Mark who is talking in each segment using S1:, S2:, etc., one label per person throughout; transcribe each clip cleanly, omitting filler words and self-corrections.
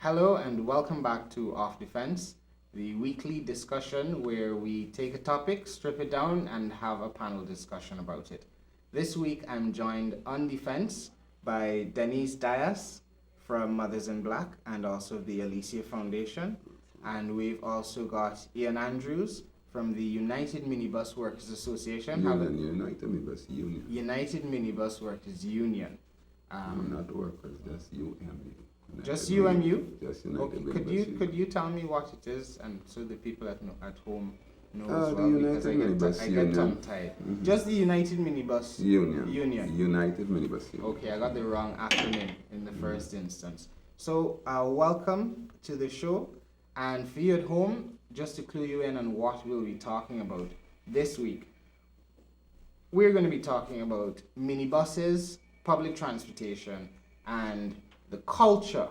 S1: Hello and welcome back to Off Defense, the weekly discussion where we take a topic, strip it down, and have a panel discussion about it. This week I'm joined on defense by Denise Dias from Mothers in Black and also the Alicia Foundation. And we've also got Ian Andrews from the United Minibus Workers Association.
S2: United Minibus Union.
S1: United Minibus Workers Union.
S2: No, not workers, just UMU.
S1: Just UMU?
S2: Just United
S1: Okay. Could you tell me what it is, and so the people at home know as
S2: the
S1: well,
S2: United
S1: because
S2: Minibus
S1: I
S2: Union.
S1: get tongue-tied. Just the United Minibus
S2: Union.
S1: Union.
S2: United Minibus Union.
S1: Okay, I got the wrong acronym in the first instance. So, welcome to the show, and for you at home, just to clue you in on what we'll be talking about this week, we're going to be talking about minibuses, public transportation, and the culture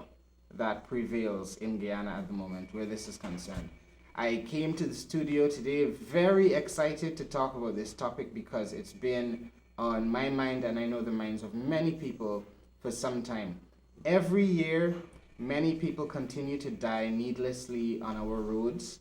S1: that prevails in Guyana at the moment where this is concerned. I came to the studio today very excited to talk about this topic because it's been on my mind and I know the minds of many people for some time. Every year, many people continue to die needlessly on our roads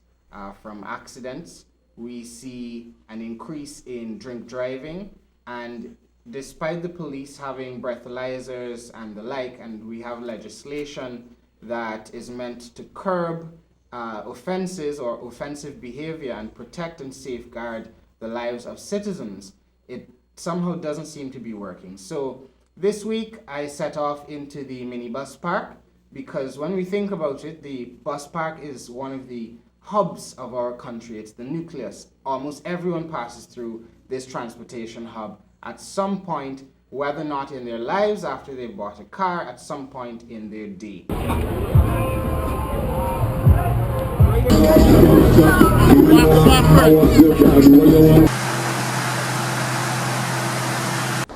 S1: from accidents. We see an increase in drink driving, and despite the police having breathalyzers and the like, and we have legislation that is meant to curb offenses or offensive behavior and protect and safeguard the lives of citizens, it somehow doesn't seem to be working. So this week I set off into the minibus park because when we think about it, the bus park is one of the hubs of our country. It's the nucleus. Almost everyone passes through this transportation hub at some point, whether or not in their lives, after they've bought a car, at some point in their day.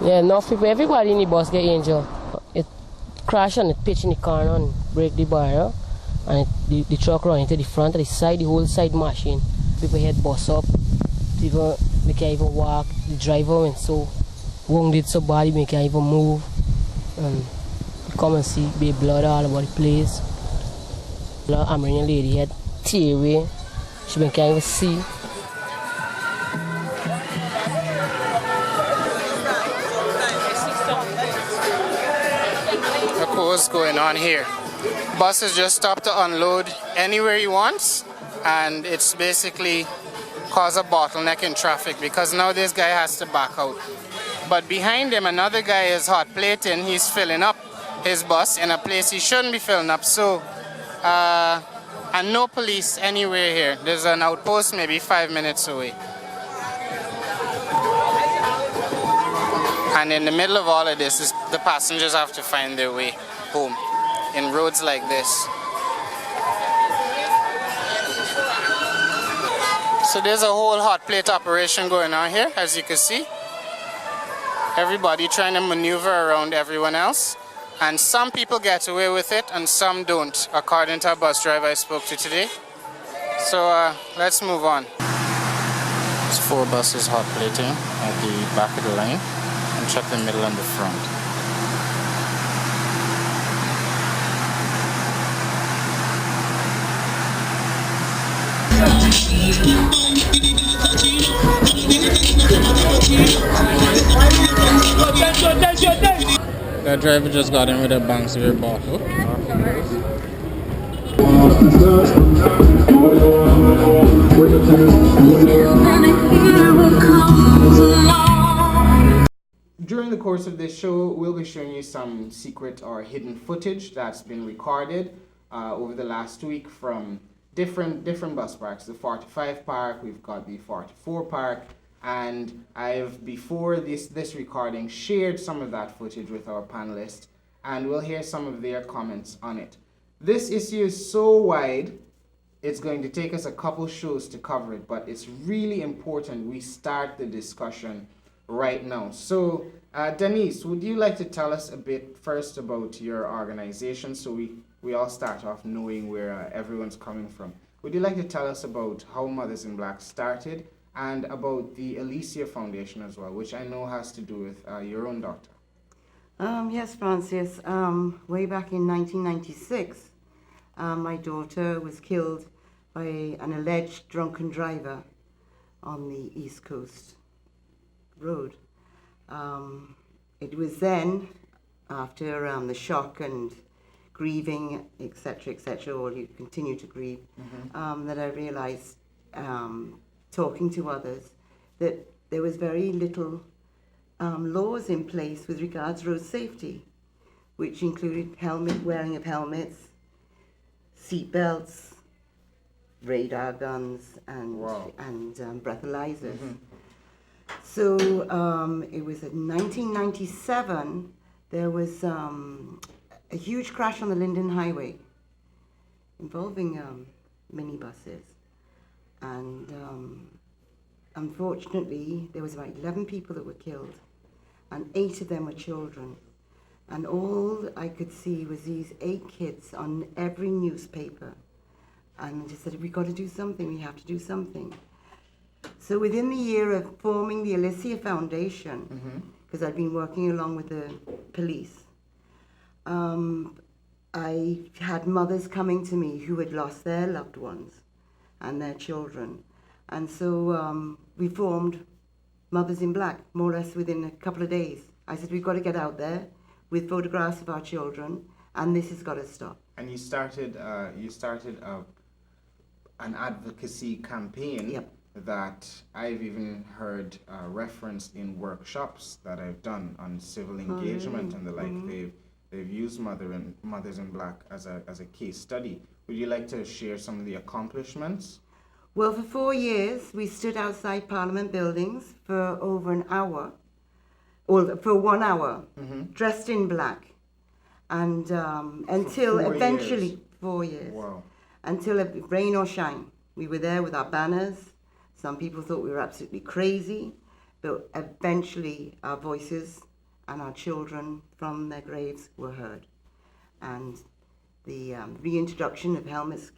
S3: Yeah, enough people, everybody in the bus get injured. It crash and it pitch in the corner and break the barrier, and the truck run into the front of the side, the whole side machine. People head bus up, people we can't even walk. The driver went so wounded so bad we can't even move. You come and see big blood all over the place. The American lady had tear away. She can't even see.
S1: Look what's going on here. Buses just stop to unload anywhere he wants, and it's basically cause a bottleneck in traffic because now this guy has to back out. But behind him, another guy is hot plating. He's filling up his bus in a place he shouldn't be filling up. So, and no police anywhere here. There's an outpost maybe 5 minutes away. And in the middle of all of this, the passengers have to find their way home in roads like this. So there's a whole hot plate operation going on here, as you can see. Everybody trying to maneuver around everyone else. And some people get away with it and some don't, according to a bus driver I spoke to today. So let's move on. There's 4 buses hot plating at the back of the line, and check the middle and the front. That driver just got in with a bounce beer bottle. During the course of this show, we'll be showing you some secret or hidden footage that's been recorded over the last week from different bus parks. The 45 park, we've got the 44 park, and I've, before this recording, shared some of that footage with our panelists, and we'll hear some of their comments on it. This issue is so wide, it's going to take us a couple shows to cover it, but it's really important we start the discussion right now. So, Denise, would you like to tell us a bit first about your organization so we all start off knowing where everyone's coming from? Would you like to tell us about how Mothers in Black started and about the Alicia Foundation as well, which I know has to do with your own doctor?
S4: Yes, Francis. Way back in 1996, My daughter was killed by an alleged drunken driver on the East Coast Road. It was then, after the shock and grieving, etc., or you continue to grieve, that I realized, talking to others, that there was very little laws in place with regards to road safety, which included wearing of helmets, seat belts, radar guns, and breathalyzers. So it was in 1997, there was a huge crash on the Linden Highway involving minibuses. And unfortunately, there was about 11 people that were killed, and 8 of them were children. And all I could see was these 8 kids on every newspaper. And I just said, we've got to do something, we have to do something. So within the year of forming the Alicia Foundation, because I'd been working along with the police, I had mothers coming to me who had lost their loved ones and their children. And so we formed Mothers in Black, more or less within a couple of days. I said, we've got to get out there with photographs of our children, and this has got to stop.
S1: And you started an advocacy campaign that I've even heard referenced in workshops that I've done on civil engagement and the like. They've used Mothers in Black as a case study. Would you like to share some of the accomplishments?
S4: Well, for 4 years, we stood outside Parliament buildings for over an hour, or for 1 hour, dressed in black, and until eventually 4 years.
S1: Wow.
S4: Until rain or shine, we were there with our banners. Some people thought we were absolutely crazy, but eventually our voices and our children from their graves were heard, and the reintroduction of helmets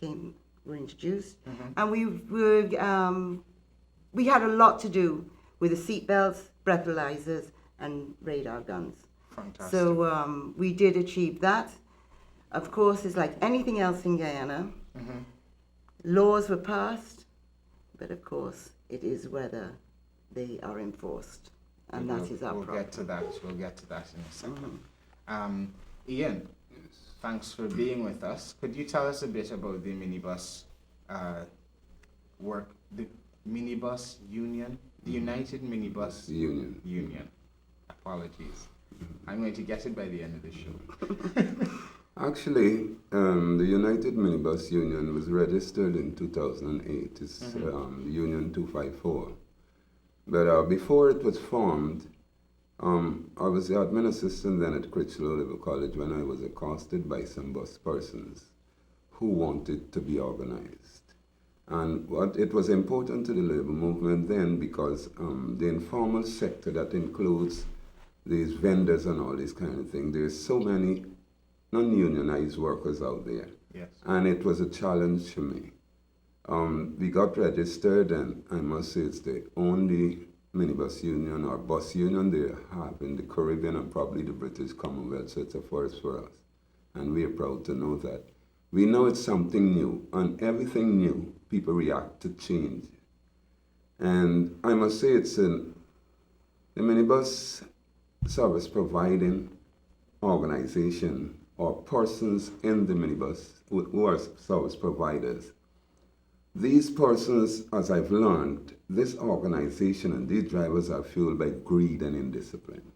S4: were introduced, and we had a lot to do with the seat belts, breathalyzers, and radar guns.
S1: Fantastic.
S4: So we did achieve that. Of course, it's like anything else in Guyana. Laws were passed, but of course, it is whether they are enforced, and that is our problem.
S1: We'll get to that in a second. Ian, thanks for being with us. Could you tell us a bit about the minibus work, the Minibus Union, the United Minibus Union. Apologies. I'm going to get it by the end of the show.
S2: Actually, the United Minibus Union was registered in 2008. It's Union 254. But before it was formed, I was the admin assistant then at Critchlow Level College when I was accosted by some bus persons who wanted to be organized. And it was important to the labor movement then because the informal sector that includes these vendors and all this kind of thing, there's so many non-unionized workers out there.
S1: Yes.
S2: And it was a challenge to me. We got registered, and I must say it's the only minibus union or bus union they have in the Caribbean and probably the British Commonwealth, so it's a first for us. And we are proud to know that. We know it's something new, and everything new, people react to change. And I must say it's the minibus service providing organization or persons in the minibus who are service providers. These persons, as I've learned, this organization and these drivers are fueled by greed and indiscipline.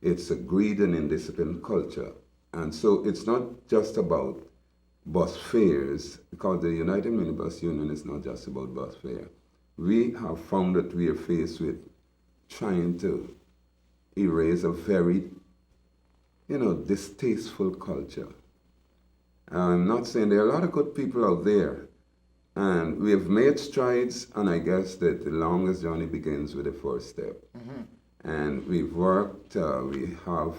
S2: It's a greed and indiscipline culture. And so it's not just about bus fares, because the United Minibus Union is not just about bus fare. We have found that we are faced with trying to erase a very, distasteful culture. I'm not saying there are a lot of good people out there, and we have made strides, and I guess that the longest journey begins with the first step. And we've worked, we have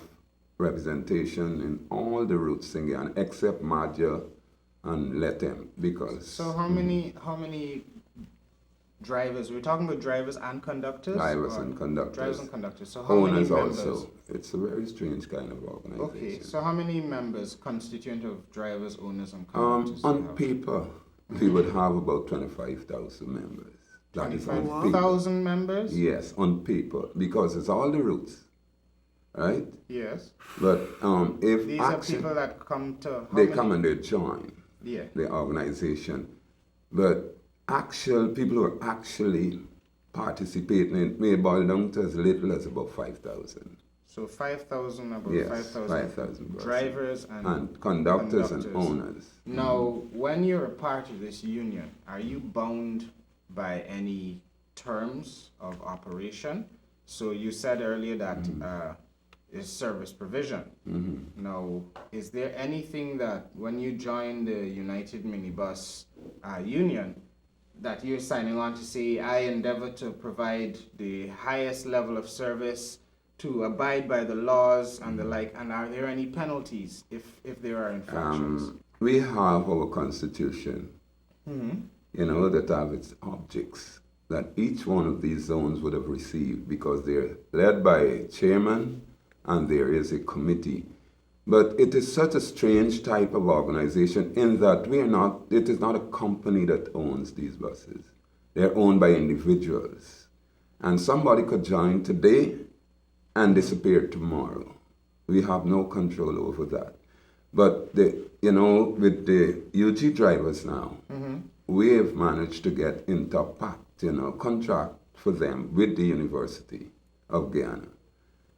S2: representation in all the routes in Guyana, except Maja and Letem, because...
S1: So how many drivers. We're talking about drivers and conductors?
S2: Drivers
S1: or
S2: and conductors.
S1: Drivers and conductors. So how many
S2: Owners
S1: members?
S2: also. It's a very strange kind of organization.
S1: Okay, so how many members constituent of drivers, owners, and conductors? do you
S2: On
S1: have?
S2: paper, we would have about 25,000 members. That is on paper.
S1: 25,000 members?
S2: Yes, on paper, because it's all the routes, right?
S1: Yes.
S2: But if
S1: These
S2: action,
S1: are people that come to. how
S2: they
S1: many?
S2: come and they join
S1: Yeah.
S2: the organization. But actual people who are actually participating, it may boil down to as little as about 5,000.
S1: So 5,000, about
S2: Yes,
S1: 5,000
S2: 5,000
S1: drivers
S2: and conductors and owners.
S1: Now, when you're a part of this union, are you bound by any terms of operation? So you said earlier that is service provision. Now, is there anything that when you join the United Minibus Union that you're signing on to say, I endeavor to provide the highest level of service, to abide by the laws and the like, and are there any penalties if there are infractions?
S2: We have our constitution, that have its objects that each one of these zones would have received because they're led by a chairman and there is a committee. But it is such a strange type of organization in that it is not a company that owns these buses. They're owned by individuals. And somebody could join today and disappear tomorrow. We have no control over that. But with the UG drivers now, we have managed to get into a pact, contract for them with the University of Guyana,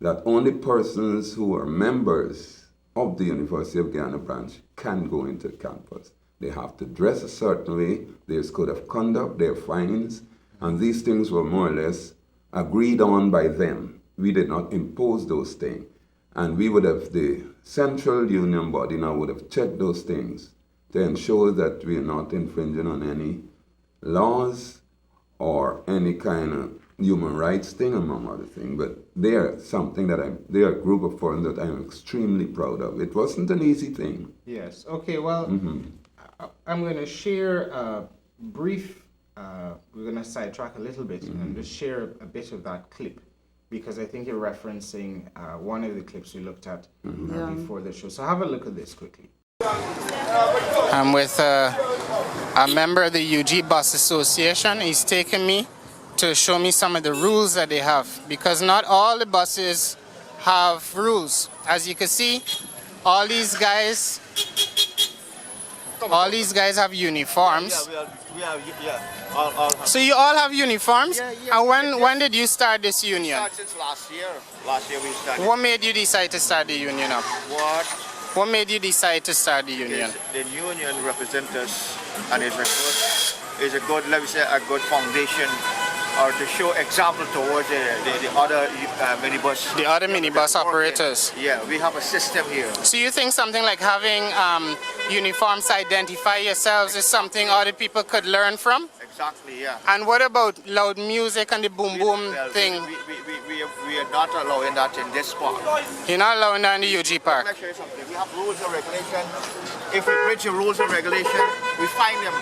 S2: that only persons who are members of the University of Guyana branch can go into campus. They have to dress a certain way, there's code of conduct, there are fines, and these things were more or less agreed on by them. We did not impose those things. And we would have, the central union body now would have checked those things to ensure that we are not infringing on any laws or any kind of human rights thing, among other things. But they are something they are a group of foreigners that I'm extremely proud of. It wasn't an easy thing.
S1: Yes. Okay, well, I'm going to share a brief, we're going to sidetrack a little bit and just share a bit of that clip, because I think you're referencing one of the clips we looked at before the show. So have a look at this quickly. I'm with a member of the UG Bus Association. He's taken me to show me some of the rules that they have, because not all the buses have rules. As you can see, all these guys have uniforms. So you all have uniforms?
S5: Yeah.
S1: And when did you start this union?
S5: Since last year. Last year we started.
S1: What made you decide to start the union up? What made you decide to start the union?
S5: The union represents us, and it's a good, let me say, a good foundation, or to show example towards the other minibus.
S1: The other minibus operators.
S5: Yeah, we have a system here.
S1: So you think something like having uniforms to identify yourselves is something other people could learn from?
S5: Exactly, yeah.
S1: And what about loud music and the boom boom thing?
S5: We are not allowing that in this park.
S1: You're not allowing that in the UG park?
S5: Let me show you something. We have rules and regulation. If we breach the rules and regulation, we fine them.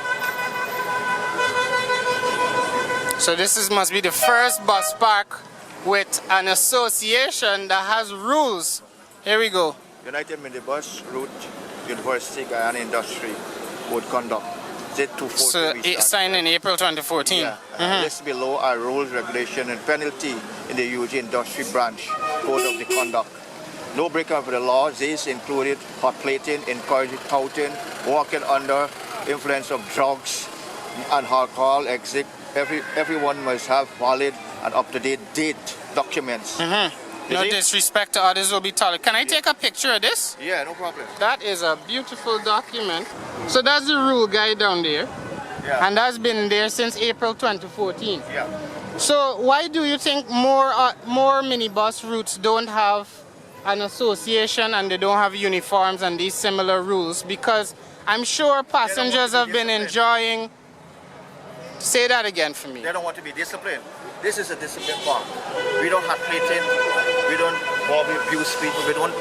S1: So this must be the first bus park with an association that has rules. Here we go.
S5: United Minibus Route University Guyana Industry Code Conduct.
S1: So it signed in April 2014.
S5: Yeah. This below are rules, regulation, and penalty in the UG Industry Branch Code of the Conduct. No breaking of the law. These included hot plating, encouraging touting, walking under influence of drugs and alcohol, exit. Everyone must have valid and up-to-date date documents.
S1: No disrespect to others will be tolerated. Can I take a picture of this?
S5: Yeah, no problem.
S1: That is a beautiful document. So that's the rule guide down there.
S5: Yeah.
S1: And that's been there since April 2014.
S5: Yeah.
S1: So why do you think more minibus routes don't have an association and they don't have uniforms and these similar rules? Because I'm sure passengers have been enjoying. Say that again for me.
S5: They don't want to be disciplined. This is a disciplined park. We don't have plating. We don't or we abuse people. We don't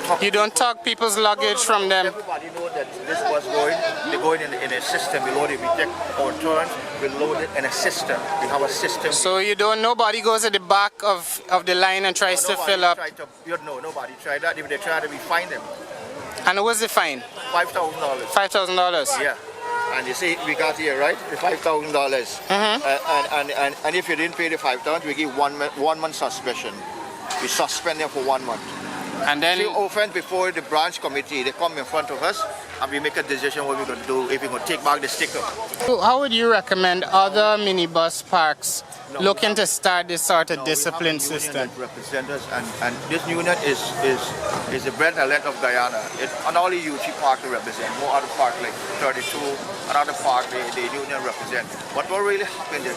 S5: talk.
S1: You don't talk people's luggage from them.
S5: Everybody knows that this bus they're going in a system. We load it, we take our turns, we load it in a system. We have a system.
S1: So nobody goes at the back of the line and tries to fill up?
S5: Nobody tried that. If they try that, we fine them.
S1: And what's the fine?
S5: $5,000.
S1: $5,000?
S5: Yeah. And you see, we got here, right? The $5,000. And if you didn't pay the $5,000, we give 1 month suspension. We suspend them for 1 month.
S1: And then
S5: if you offend before the branch committee, they come in front of us and we make a decision what we're going to do, if we're going to take back the sticker.
S1: So how would you recommend other minibus parks looking to start this sort of discipline system?
S5: That represent us, and this union is the bread and land of Guyana. And all the UG park they represent, no other park like 32, another park the union represent. But what really happened is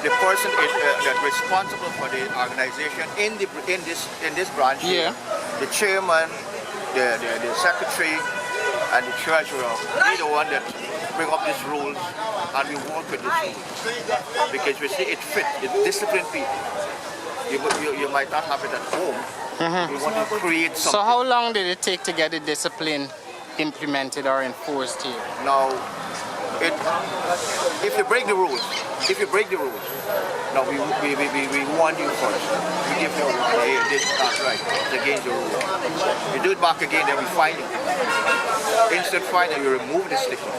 S5: the person that's responsible for the organization in this branch,
S1: yeah,
S5: the chairman, the secretary, and the treasurer, they're the one that bring up these rules, and we work with these rules because we see it fit, it discipline people. You might not have it at home. We want to create something.
S1: So how long did it take to get the discipline implemented or enforced here?
S5: Now, if you break the rules, now we warn you first. We give you a warning, hey, this is not right, it's against the rules. You do it back again, then we fine you. Instead of fining, you remove the sticker.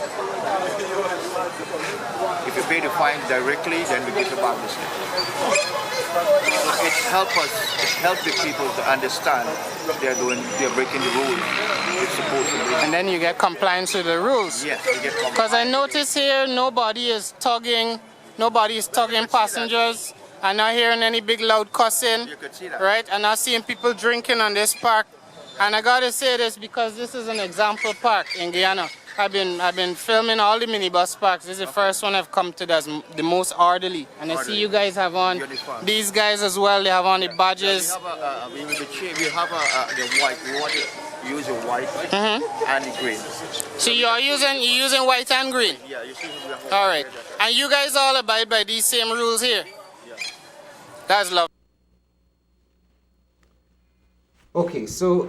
S5: If you pay the fine directly, then we give you back the sticker. So it helps the people to understand they're breaking the rules. It's supposed to be.
S1: And then you get compliance with the rules.
S5: Yes, you get compliance.
S1: Because I notice here nobody is tugging passengers. I'm not hearing any big loud cussing.
S5: You could see that.
S1: Right? And I'm seeing people drinking on this park. And I gotta say this because this is an example park in Guyana. I've been filming all the minibus parks. This is the first one I've come to that's the most orderly. And I see you guys have on
S5: uniform.
S1: These guys as well. They have on the badges.
S5: We have the white. We want to use the white and the green.
S1: So you're using white and green.
S5: Yeah, you see.
S1: All right. And you guys all abide by these same rules here.
S5: Yeah.
S1: That's lovely.
S6: Okay, so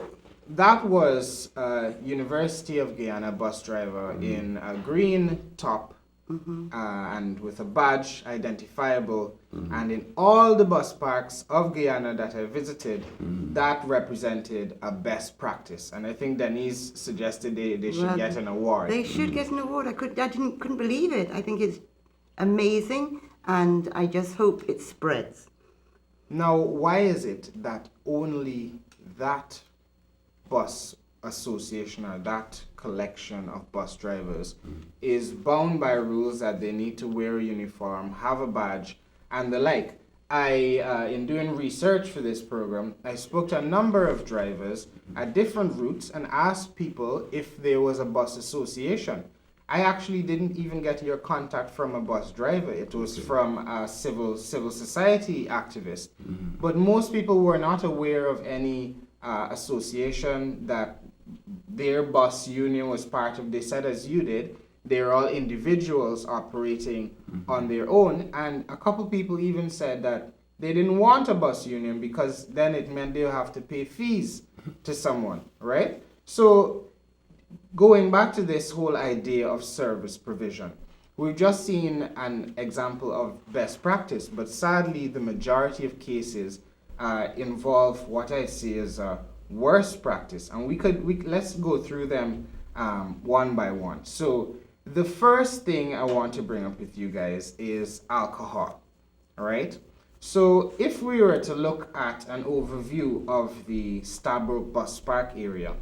S6: that was a University of Guyana bus driver in a green top and with a badge identifiable. And in all the bus parks of Guyana that I visited, that represented a best practice. And I think Denise suggested they should get an award.
S4: They should get an award. I couldn't believe it. I think it's amazing, and I just hope it spreads.
S6: Now, why is it that only that bus association or that collection of bus drivers is bound by rules that they need to wear a uniform, have a badge, and the like? In doing research for this program, I spoke to a number of drivers at different routes and asked people if there was a bus association. I actually didn't even get your contact from a bus driver. It was from a civil society activist. But most people were not aware of any association that their bus union was part of. They said, as you did, they're all individuals operating on their own. And a couple people even said that they didn't want a bus union because then it meant they'll have to pay fees to someone, right? So going back to this whole idea of service provision, we've just seen an example of best practice, but sadly the majority of cases involve what I see as a worst practice, and let's go through them one by one. So the first thing I want to bring up with you guys is alcohol. All right. So if we were to look at an overview of the Stabroek Bus Park area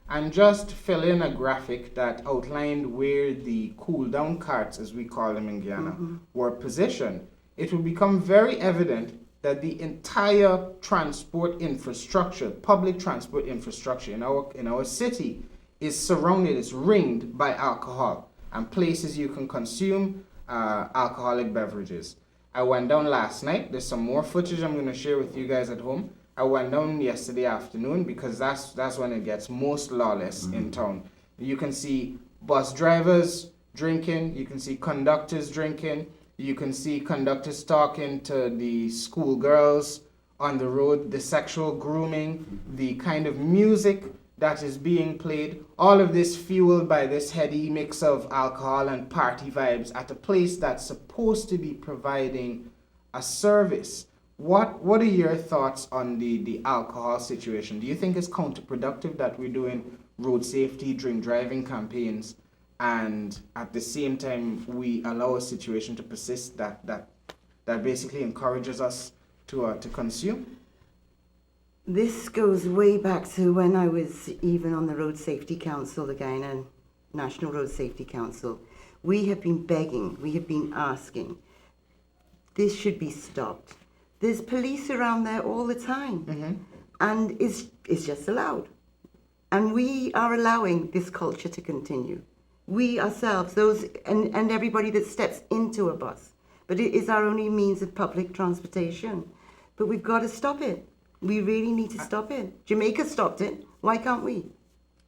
S6: and just fill in a graphic that outlined where the cool-down carts, as we call them in Guyana, were positioned, it would become very evident that the entire transport infrastructure, public transport infrastructure in our city is surrounded, is ringed by alcohol and places you can consume alcoholic beverages. I went down last night. There's some more footage I'm going to share with you guys at home. I went down yesterday afternoon because that's when it gets most lawless in town. You can see bus drivers drinking. You can see conductors drinking. You can see conductors talking to the schoolgirls on the road, the sexual grooming, the kind of music that is being played, all of this fueled by this heady mix of alcohol and party vibes at a place that's supposed to be providing a service. What are your thoughts on the alcohol situation? Do you think it's counterproductive that we're doing road safety, drink driving campaigns, and at the same time we allow a situation to persist that basically encourages us to consume?
S4: This goes way back to when I was even on the Road Safety Council, the Guyana National Road Safety Council. We have been begging, we have been asking, this should be stopped. There's police around there all the time, and it's just allowed. And we are allowing this culture to continue. We ourselves, those and everybody that steps into a bus, but it is our only means of public transportation. But we've got to stop it. We really need to stop it. Jamaica stopped it. Why can't we?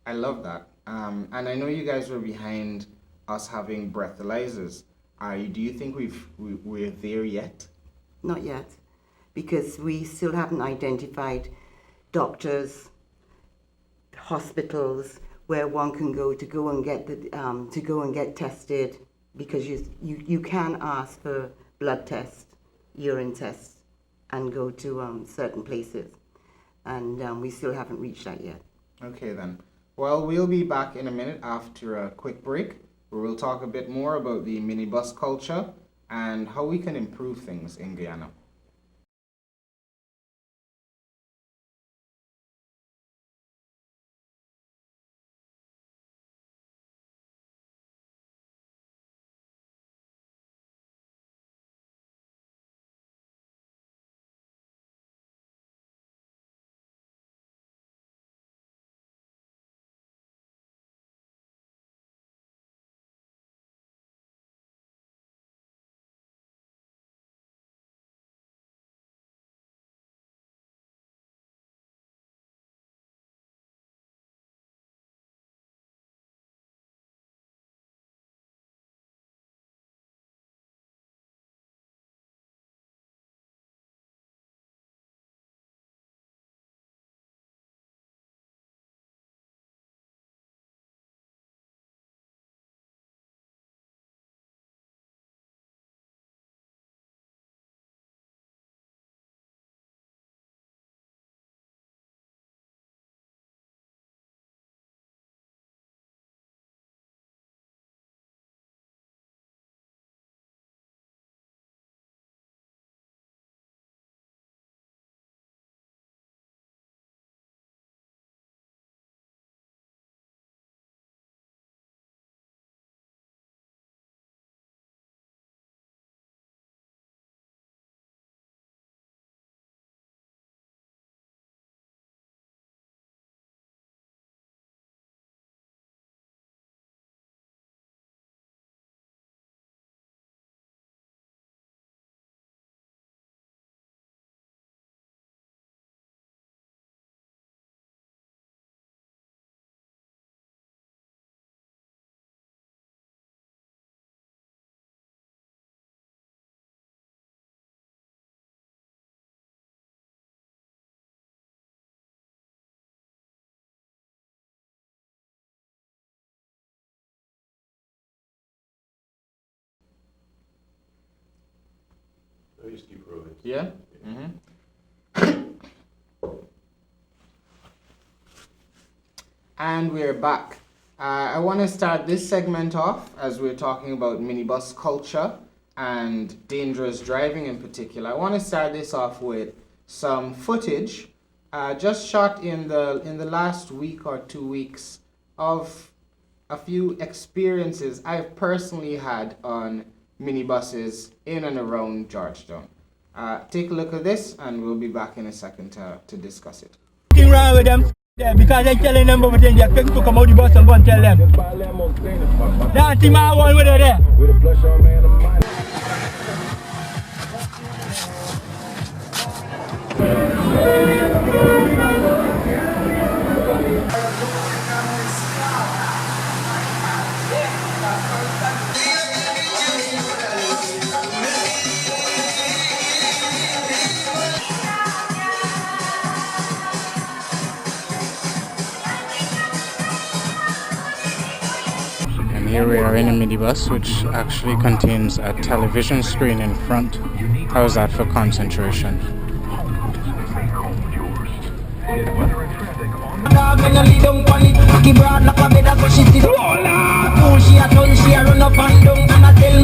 S6: I love that. And I know you guys were behind us having breathalyzers. Do you think we're there yet?
S4: Not yet, because we still haven't identified doctors, hospitals where one can go and get tested, because you can ask for blood tests, urine tests, and go to certain places, and we still haven't reached that yet.
S6: Okay then. Well, we'll be back in a minute after a quick break, where we'll talk a bit more about the minibus culture and how we can improve things in Guyana. Yeah? And we're back. I want to start this segment off as we're talking about minibus culture and dangerous driving in particular. I want to start this off with some footage just shot in the last week or 2 weeks of a few experiences I've personally had on minibuses in and around Georgetown. Take a look at this and we'll be back in a second to discuss it.
S7: Around with them, yeah, because they're telling them over there, they to come out the bus and go and tell them. That's my one with it there.
S8: here we are in a minibus which actually contains a television screen in front. How is that for concentration?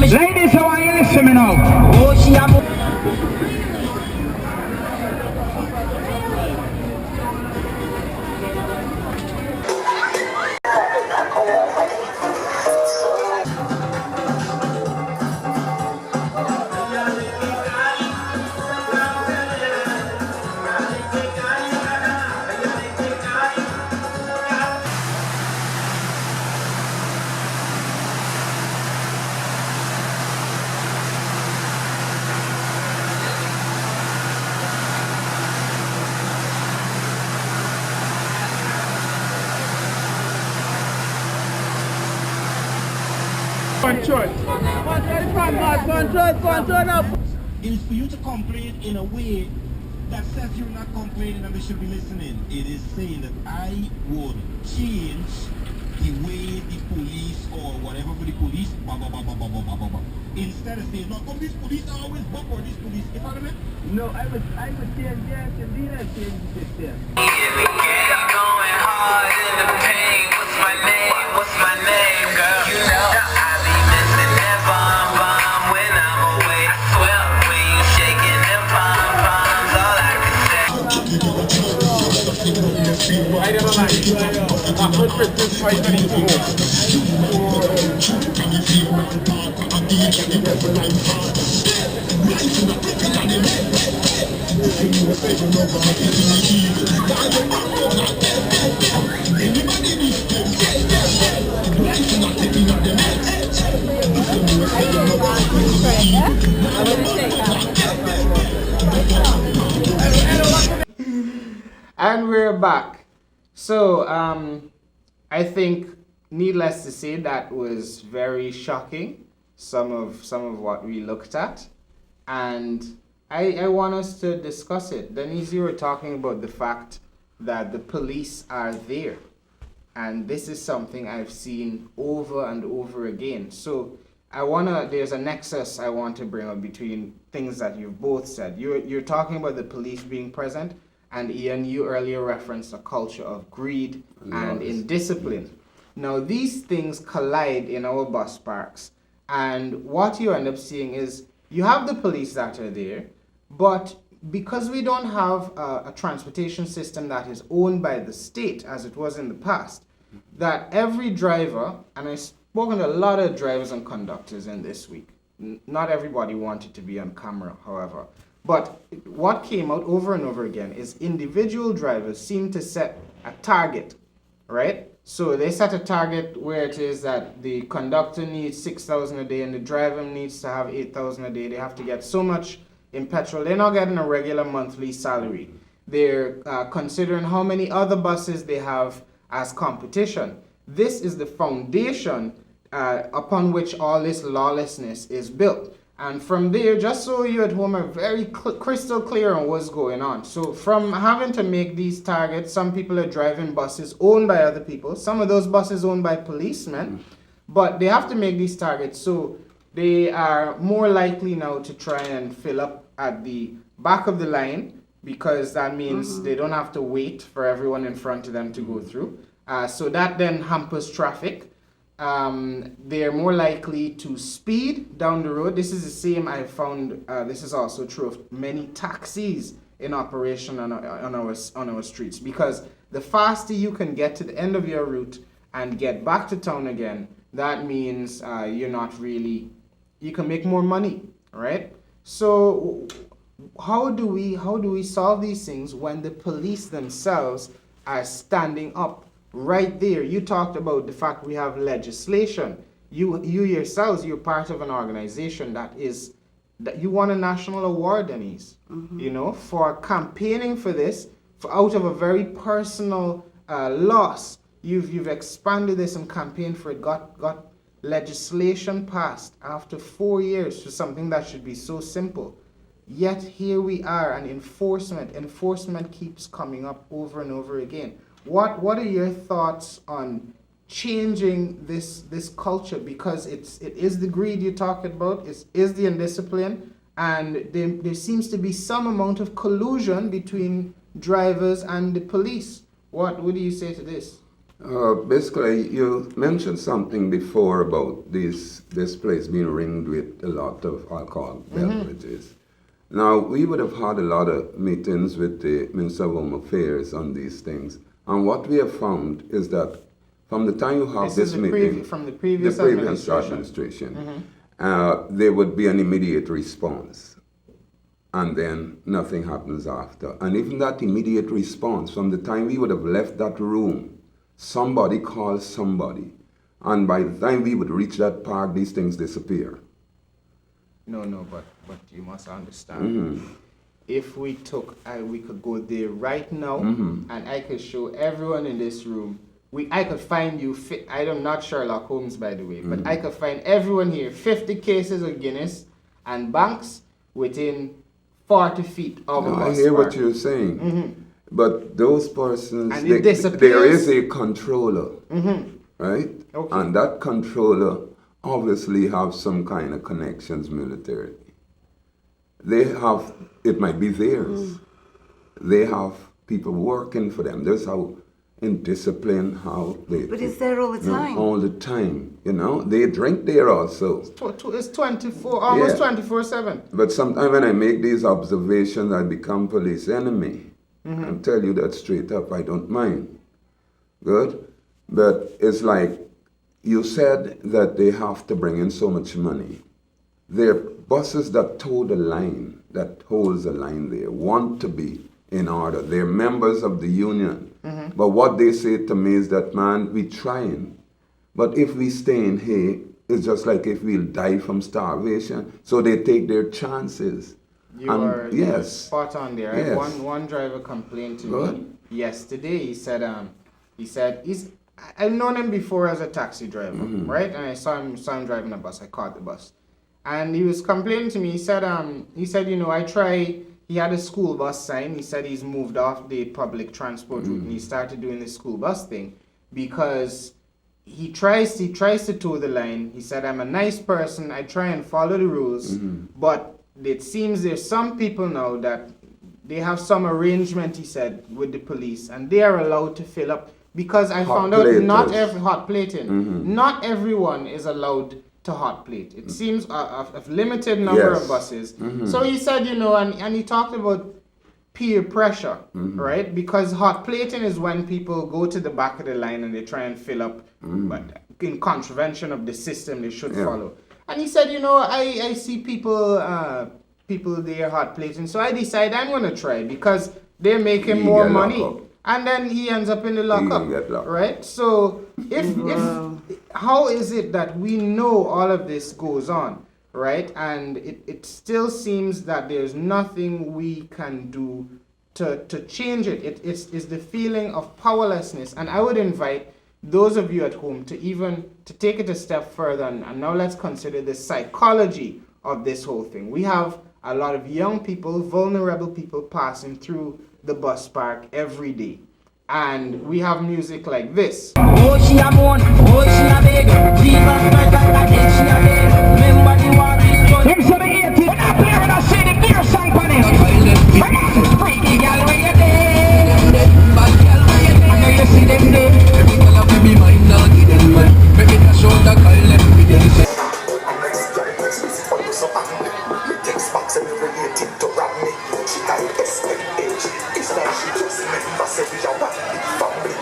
S7: Ladies, how are you listening now?
S9: It is for you to complain in a way that says you're not complaining and they should be listening. It is saying that I would change the way the police or whatever for the police, blah, blah, blah, blah, blah, blah, blah, blah. Instead of saying, no, come, these police are always bump or these police. You follow me? No, I would change, yes, indeed I change the system.
S10: Going hard in the pain. What's my name? What's my name, girl? You know I be missing that bomb when I'm away. I swear when you shaking them pom-poms, all I can say.
S9: I never mind. That was Christmas 5 minutes
S1: And we're back. So, I think, needless to say, that was very shocking. Some of what we looked at, and I want us to discuss it. Denise, you were talking about the fact that the police are there, and this is something I've seen over and over again. So there's a nexus I want to bring up between things that you've both said. You're talking about the police being present, and Ian, you earlier referenced a culture of greed and indiscipline. Now these things collide in our bus parks, and what you end up seeing is you have the police that are there, but because we don't have a transportation system that is owned by the state as it was in the past, that every driver, and I've spoken to a lot of drivers and conductors in this week, not everybody wanted to be on camera, however, but what came out over and over again is individual drivers seem to set a target, right? So they set a target where it is that the conductor needs 6,000 a day and the driver needs to have 8,000 a day. They have to get so much in petrol. They're not getting a regular monthly salary. They're considering how many other buses they have as competition. This is the foundation upon which all this lawlessness is built. And from there, just so you at home are very crystal clear on what's going on. So from having to make these targets, some people are driving buses owned by other people. Some of those buses owned by policemen. But they have to make these targets. So they are more likely now to try and fill up at the back of the line, because that means they don't have to wait for everyone in front of them to go through. So that then hampers traffic. They're more likely to speed down the road. This is the same I found. This is also true of many taxis in operation on our streets, because the faster you can get to the end of your route and get back to town again, that means you can make more money, right? So how do we solve these things when the police themselves are standing up right there? You talked about the fact we have legislation. You yourselves, you're part of an organization that you won a national award, Denise, for campaigning for this, out of a very personal loss. You've expanded this and campaigned for it, got legislation passed after 4 years for something that should be so simple. Yet here we are, and enforcement keeps coming up over and over again. What are your thoughts on
S6: changing this culture, because it is the greed you're talking about, it is the indiscipline, and there seems to be some amount of collusion between drivers and the police. What do you say to this?
S2: Basically, you mentioned something before about this place being ringed with a lot of alcohol beverages. Now, we would have had a lot of meetings with the Minister of Home Affairs on these things, and what we have found is that from the time you have this meeting,
S6: from the previous
S2: administration, there would be an immediate response, and then nothing happens after. And even that immediate response, from the time we would have left that room, somebody calls somebody, and by the time we would reach that park, these things disappear.
S6: No, but you must understand. If we could go there right now, and I could show everyone in this room. I could find you. I'm not Sherlock Holmes, by the way, but I could find everyone here 50 cases of Guinness and banks within 40 feet of a bus
S2: I hear
S6: park.
S2: what you're saying. But those persons,
S6: And it
S2: there is a controller, right?
S6: Okay.
S2: And that controller obviously have some kind of connections militarily. They have, it might be theirs. They have people working for them. That's how indisciplined, how they...
S4: But it's there all the time.
S2: All the time, you know. They drink there also.
S6: It's 24, almost 24/7.
S2: But sometimes when I make these observations, I become police enemy. I'll tell you that straight up, I don't mind. Good? But it's like, you said that they have to bring in so much money. Their buses that tow the line, that holds the line there, want to be in order. They're members of the union. But what they say to me is that, man, we trying. But if we stay in here, it's just like if we'll die from starvation. So they take their chances.
S6: You're spot on there.
S2: Yes.
S6: One driver complained to me yesterday. He said I've known him before as a taxi driver, right? And I saw him driving a bus. I caught the bus, and he was complaining to me. He said I try. He had a school bus sign. He said he's moved off the public transport route and he started doing the school bus thing because he tries to toe the line. He said, I'm a nice person. I try and follow the rules, but it seems there's some people now that they have some arrangement, he said, with the police, and they are allowed to fill up, because I found out not every hot plating, not everyone is allowed to hot plate. It seems a limited number of buses. So he said, and he talked about peer pressure, right? Because hot plating is when people go to the back of the line and they try and fill up, but in contravention of the system they should follow. And he said, I see people there hot plating, so I decide I'm going to try because they're making more money. And then he ends up in the lockup, right? So how is it that we know all of this goes on, right? And it still seems that there's nothing we can do to change it. It's the feeling of powerlessness. And I would invite those of you at home to take it a step further, and now let's consider the psychology of this whole thing. We have a lot of young people, vulnerable people passing through the bus park every day, and we have music like this.
S10: Oh, she a moan, oh, she a beg, Jesus Christ, I think she a beg. Remember the war is done. Them say the 80s, when I play when I say the beer song for them. Come on, freaky girl, where you there? Bad girl, where you there? I know you see them there. Every girl have to be mine, now give them man. Make it a show that call them with them. So angry, me text back and me related to rap me. She got SMH, it's like she just remember say we are one big family.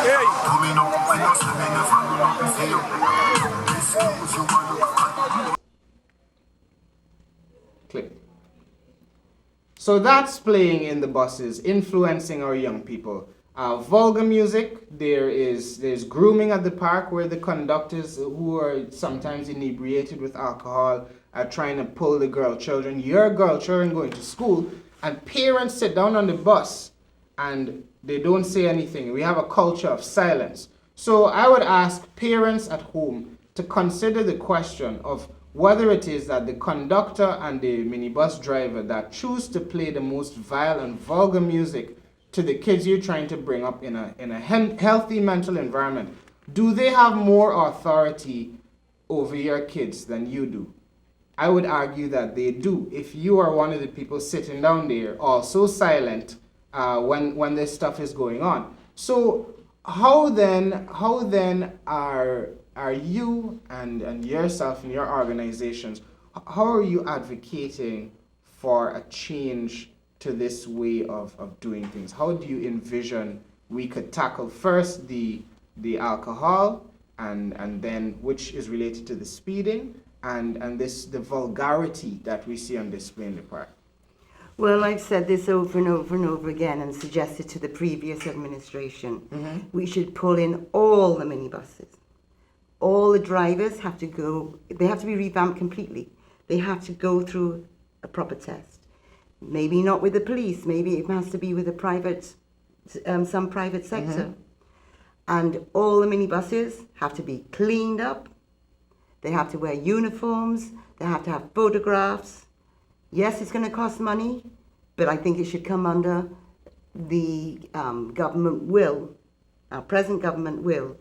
S10: Hey, coming up when you see me never know nothing for you. Excuse you want to
S6: Clip. So that's playing in the buses, influencing our young people. Vulgar music, there's grooming at the park where the conductors who are sometimes inebriated with alcohol are trying to pull the girl children, your girl children going to school, and parents sit down on the bus and they don't say anything. We have a culture of silence. So I would ask parents at home to consider the question of whether it is that the conductor and the minibus driver that choose to play the most vile and vulgar music to the kids you're trying to bring up in a healthy mental environment, do they have more authority over your kids than you do? I would argue that they do. If you are one of the people sitting down there, also silent when this stuff is going on. So how then are you and yourself and your organizations, how are you advocating for a change to this way of doing things? How do you envision we could tackle first the alcohol and then which is related to the speeding and the vulgarity that we see on display in the park?
S4: Well, I've said this over and over and over again and suggested to the previous administration, we should pull in all the minibuses. All the drivers have to go, they have to be revamped completely. They have to go through a proper test. Maybe not with the police, maybe it has to be with a private, some private sector. And all the minibuses have to be cleaned up. They have to wear uniforms. They have to have photographs. Yes, it's going to cost money, but I think it should come under the government will, our present government will,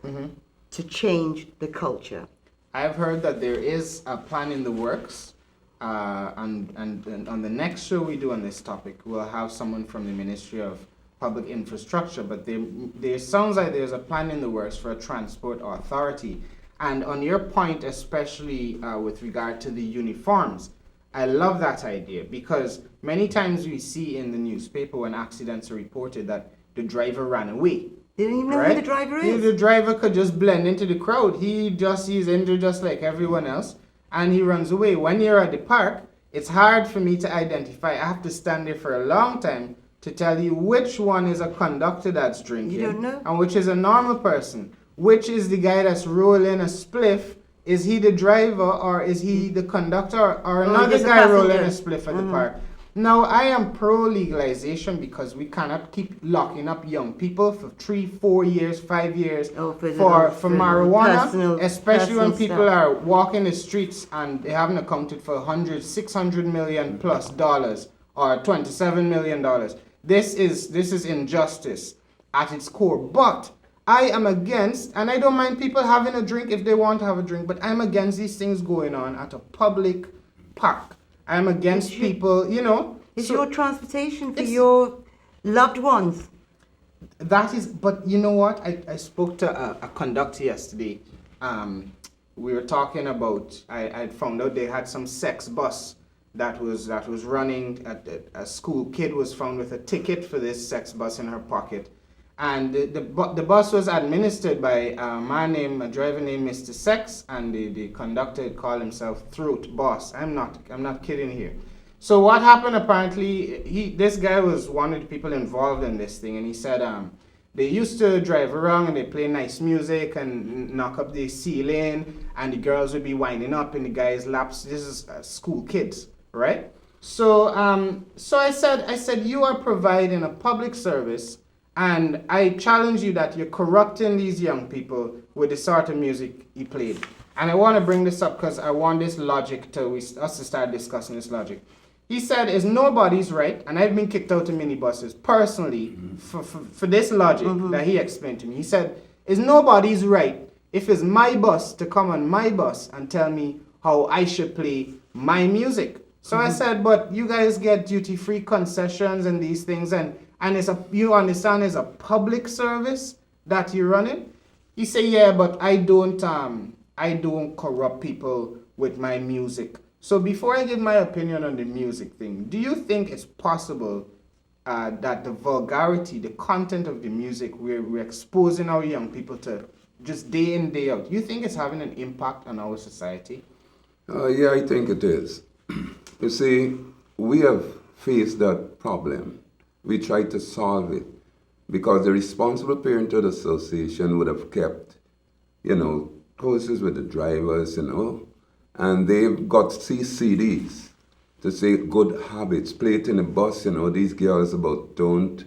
S4: to change the culture.
S6: I've heard that there is a plan in the works, and on the next show we do on this topic, we'll have someone from the Ministry of Public Infrastructure, but there sounds like there's a plan in the works for a transport authority. And on your point, especially with regard to the uniforms, I love that idea, because many times we see in the newspaper when accidents are reported that the driver ran away.
S4: They didn't even know who the driver is.
S6: The driver could just blend into the crowd. He's injured just like everyone else, and he runs away. When you're at the park, it's hard for me to identify. I have to stand there for a long time to tell you which one is a conductor that's drinking.
S4: You don't know.
S6: And which is a normal person. Which is the guy that's rolling a spliff. Is he the driver or is he the conductor or another guy rolling a spliff at the park? Now, I am pro-legalization because we cannot keep locking up young people for 3, 4 years, 5 years for marijuana, especially when people are walking the streets and they haven't accounted for $600 million plus dollars or $27 million. This is injustice at its core. But I am against, and I don't mind people having a drink if they want to have a drink, but I'm against these things going on at a public park. I'm against people, you know.
S4: It's your transportation for your loved ones.
S6: That is, but you know what? I spoke to a conductor yesterday. We were talking about, I found out they had some sex bus that was running. A school kid was found with a ticket for this sex bus in her pocket. And the bus was administered by a driver named Mr. Sex, and the conductor called himself Throat Boss. I'm not kidding here. So what happened apparently, this guy was one of the people involved in this thing, and he said they used to drive around and they play nice music and knock up the ceiling, and the girls would be winding up in the guy's laps. This is school kids, right? So I said you are providing a public service. And I challenge you that you're corrupting these young people with the sort of music you played. And I want to bring this up because I want this logic us to start discussing this logic. He said it's nobody's right, and I've been kicked out of minibuses personally for this logic that he explained to me. He said it's nobody's right if it's my bus to come on my bus and tell me how I should play my music. So I said, but you guys get duty-free concessions and these things, and you understand it's a public service that you're running? He said, yeah, but I don't corrupt people with my music. So before I give my opinion on the music thing, do you think it's possible that the vulgarity, the content of the music we're exposing our young people to just day in, day out, you think it's having an impact on our society?
S2: Yeah, I think it is. You see, we have faced that problem. We tried to solve it because the responsible parenthood association would have kept, courses with the drivers, and they've got CDs to say good habits, play it in a bus, these girls about don't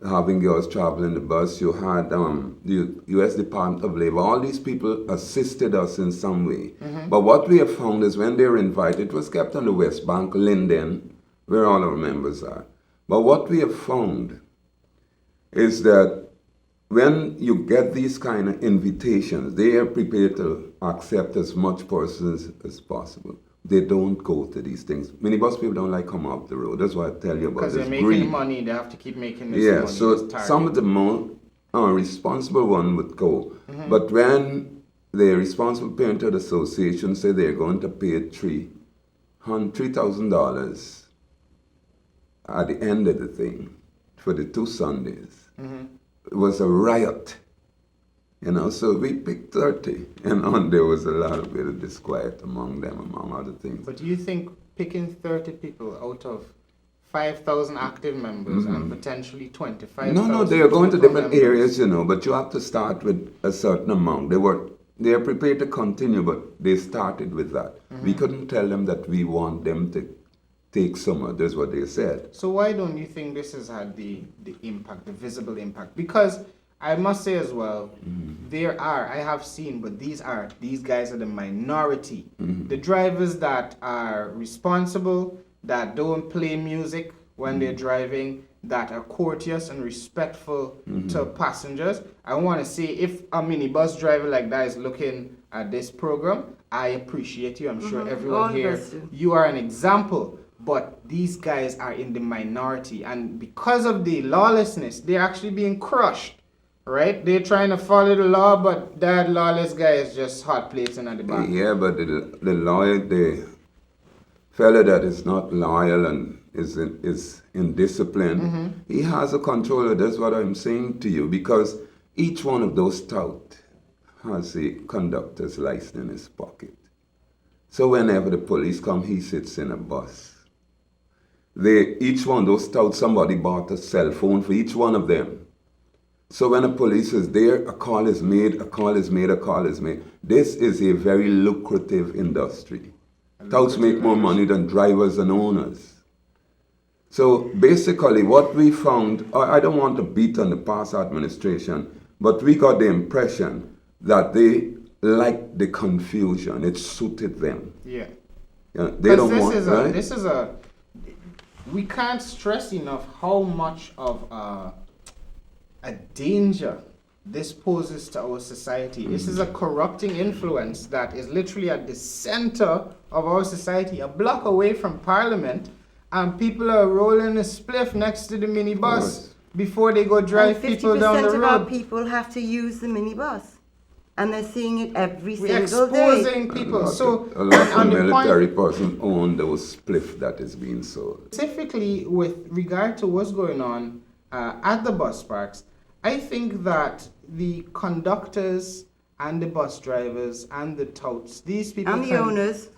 S2: having girls travel in the bus. You had the U.S. Department of Labor. All these people assisted us in some way. But what we have found is when they were invited, it was kept on the West Bank, Linden, where all our members are. But what we have found is that when you get these kind of invitations, they are prepared to accept as much persons as possible. They don't go to these things. Minibus people don't like come off the road. That's why I tell you about this.
S6: Because they're making
S2: greed.
S6: money, they have to keep making this money.
S2: Yeah, so some of the more responsible one would go. But when the responsible parent association say they're going to pay $3,000 at the end of the thing for the 2 Sundays, it was a riot. You know, so we picked 30, and there was a lot of bit of disquiet among them, among other things.
S6: But do you think picking 30 people out of 5,000 active members and potentially 25,000?
S2: No, they are going to different areas, you know, but you have to start with a certain amount. They are prepared to continue, but they started with that. We couldn't tell them that we want them to take summer. That's what they said.
S6: So why don't you think this has had the impact, the visible impact? Because I must say as well, I have seen, but these guys are the minority. The drivers that are responsible, that don't play music when they're driving, that are courteous and respectful to passengers. I want to say, if a minibus driver like that is looking at this program, I appreciate you. I'm sure everyone here, you are an example. But these guys are in the minority, and because of the lawlessness, they're actually being crushed. Right? They're trying to follow the law, but that lawless guy is just hot plating at the back.
S2: Yeah, but the fella that is not loyal and is indisciplined, he has a controller. That's what I'm saying to you, because each one of those tout has a conductor's license in his pocket. So whenever the police come, he sits in a bus. Each one of those touts, somebody bought a cell phone for each one of them. So when a police is there, a call is made, a call is made, a call is made. This is a very lucrative industry. Touts make more money than drivers and owners. So basically what we found, I don't want to beat on the past administration, but we got the impression that they liked the confusion. It suited them.
S6: Yeah.
S2: They don't want, right?
S6: We can't stress enough how much of a danger this poses to our society. This is a corrupting influence that is literally at the center of our society, a block away from Parliament, and people are rolling a spliff next to the minibus before they go drive people down the road.
S4: 50% of our people have to use the minibus, and they're seeing it every single day.
S6: We're exposing people.
S2: A lot of military person own those spliff that is being sold.
S6: Specifically with regard to what's going on at the bus parks, I think that the conductors and the bus drivers and the touts, these people
S4: and the owners.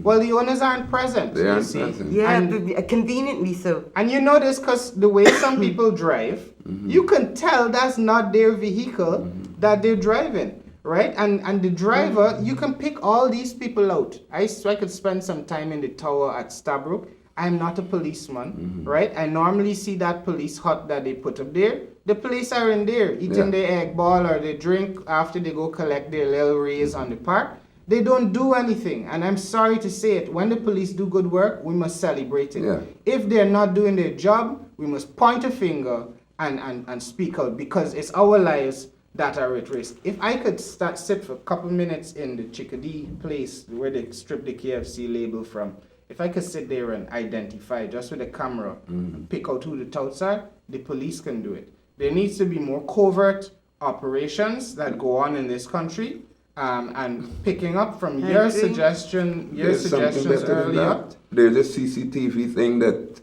S6: Well, the owners aren't present.
S2: They aren't present.
S4: Yeah, but conveniently so.
S6: And you know this because the way some people drive, you can tell that's not their vehicle that they're driving, right? And the driver, you can pick all these people out. I could spend some time in the tower at Stabrook. I'm not a policeman, right? I normally see that police hut that they put up there. The police are in there eating their egg ball or they drink after they go collect their little raise on the park. They don't do anything. And I'm sorry to say it, when the police do good work, we must celebrate it.
S2: Yeah.
S6: If they're not doing their job, we must point a finger and speak out, because it's our lives that are at risk. If I could sit for a couple minutes in the Chickadee place where they stripped the KFC label from, if I could sit there and identify just with a camera and pick out who the touts are, the police can do it. There needs to be more covert operations that go on in this country, and picking up from your suggestions earlier.
S2: There's a CCTV thing that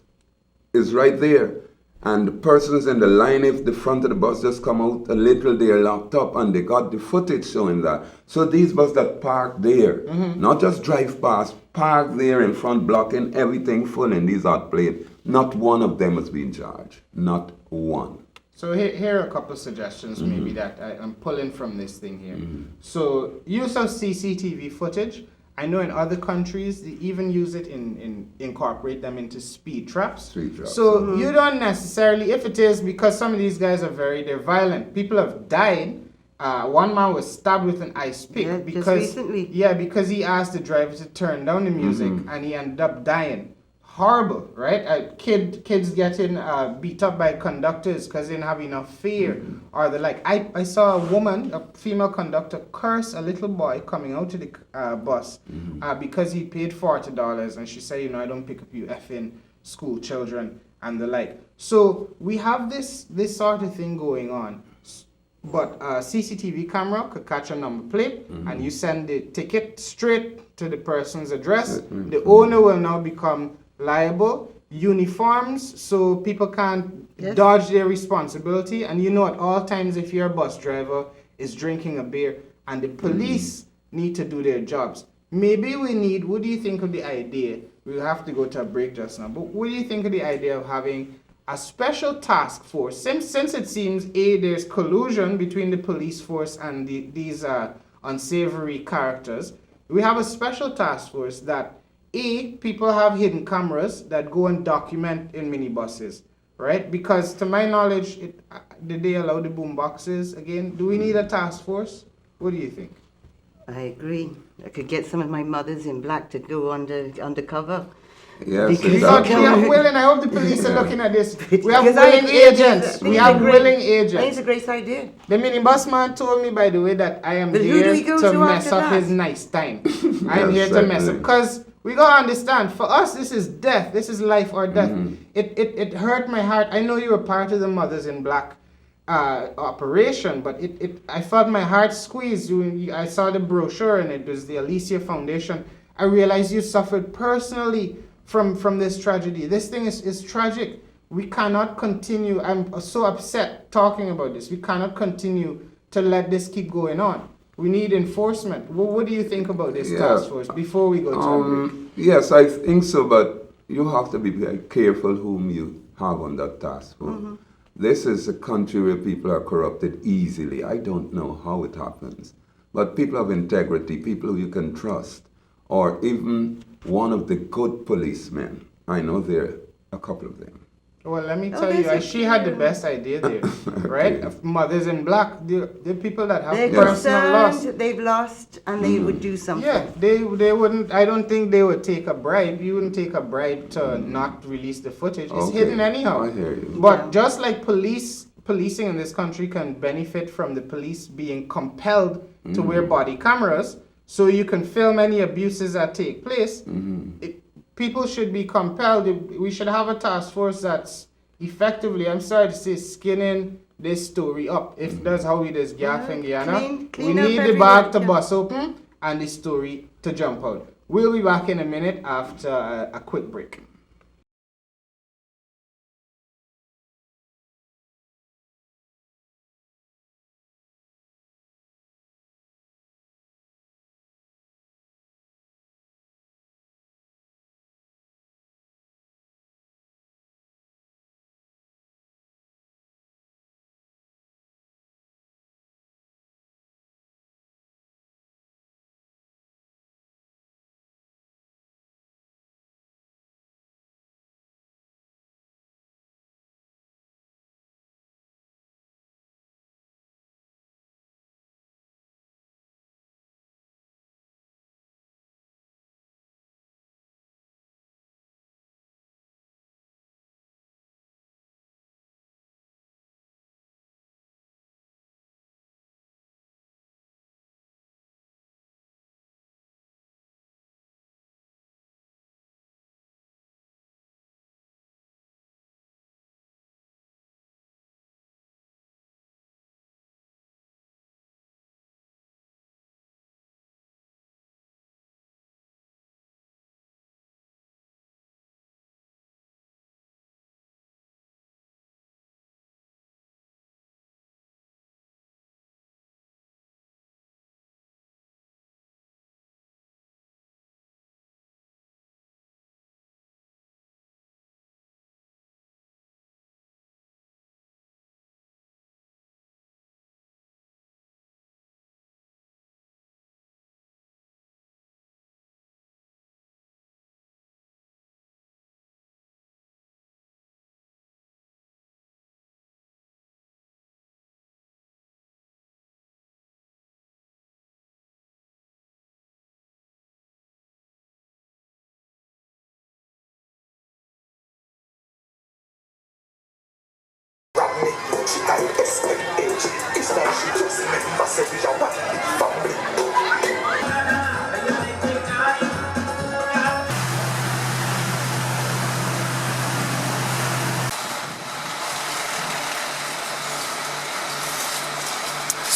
S2: is right there. And the persons in the line, if the front of the bus just come out a little, they're locked up, and they got the footage showing that. So these buses that park there, not just drive past, park there in front, blocking everything full in these hot plates, not one of them has been charged. Not one.
S6: So here are a couple of suggestions maybe that I'm pulling from this thing here. So use of CCTV footage I know in other countries they even use it in incorporate them into speed traps.
S2: Speed traps.
S6: So you don't necessarily, if it is because some of these guys they're violent. People have died. One man was stabbed with an ice pick because he asked the driver to turn down the music and he ended up dying. Horrible, right? Kids getting beat up by conductors because they didn't have enough fare or the like. I saw a female conductor, curse a little boy coming out to the bus because he paid $40 and she said, I don't pick up you effing school children and the like. So we have this sort of thing going on. But a CCTV camera could catch a number plate and you send the ticket straight to the person's address. The owner will now become liable. Uniforms, so people can't dodge their responsibility. And at all times, if your bus driver is drinking a beer and the police need to do their jobs, maybe what do you think of the idea? We'll have to go to a break just now, but what do you think of the idea of having a special task force, since it seems there's collusion between the police force and these unsavory characters? We have a special task force that people have hidden cameras that go and document in minibuses, right? Because to my knowledge, did they allow the boom boxes again? Do we need a task force? What do you think?
S4: I agree. I could get some of my mothers in black to go undercover.
S2: Yes,
S6: we have willing. I hope the police are looking at this. We have willing agents. We have willing agents.
S4: I think it's a great idea.
S6: The minibus man told me, by the way, that I am here to mess up his nice time. I am here to mess up. Because we got to understand, for us, this is death. This is life or death. It hurt my heart. I know you were part of the Mothers in Black operation, but I felt my heart squeezed. I saw the brochure and it was the Alicia Foundation. I realized you suffered personally from this tragedy. This thing is tragic. We cannot continue. I'm so upset talking about this. We cannot continue to let this keep going on. We need enforcement. What do you think about this task force before we go to a break?
S2: Yes, I think so, but you have to be very careful whom you have on that task force. This is a country where people are corrupted easily. I don't know how it happens. But people of integrity, people you can trust, or even one of the good policemen. I know there are a couple of them.
S6: Well, let me tell you, she had the best idea there, right? Of Mothers in Black, the people that have personal loss.
S4: They've lost, and they would do something.
S6: Yeah, they wouldn't. I don't think they would take a bribe. You wouldn't take a bribe to not release the footage. It's hidden anyhow.
S2: I hear you.
S6: But just like policing in this country can benefit from the police being compelled to wear body cameras, so you can film any abuses that take place. People should be compelled. We should have a task force that's effectively, I'm sorry to say, skinning this story up. If that's how it is gaff in Guyana, we need the bag to bust open and the story to jump out. We'll be back in a minute after a quick break.
S8: So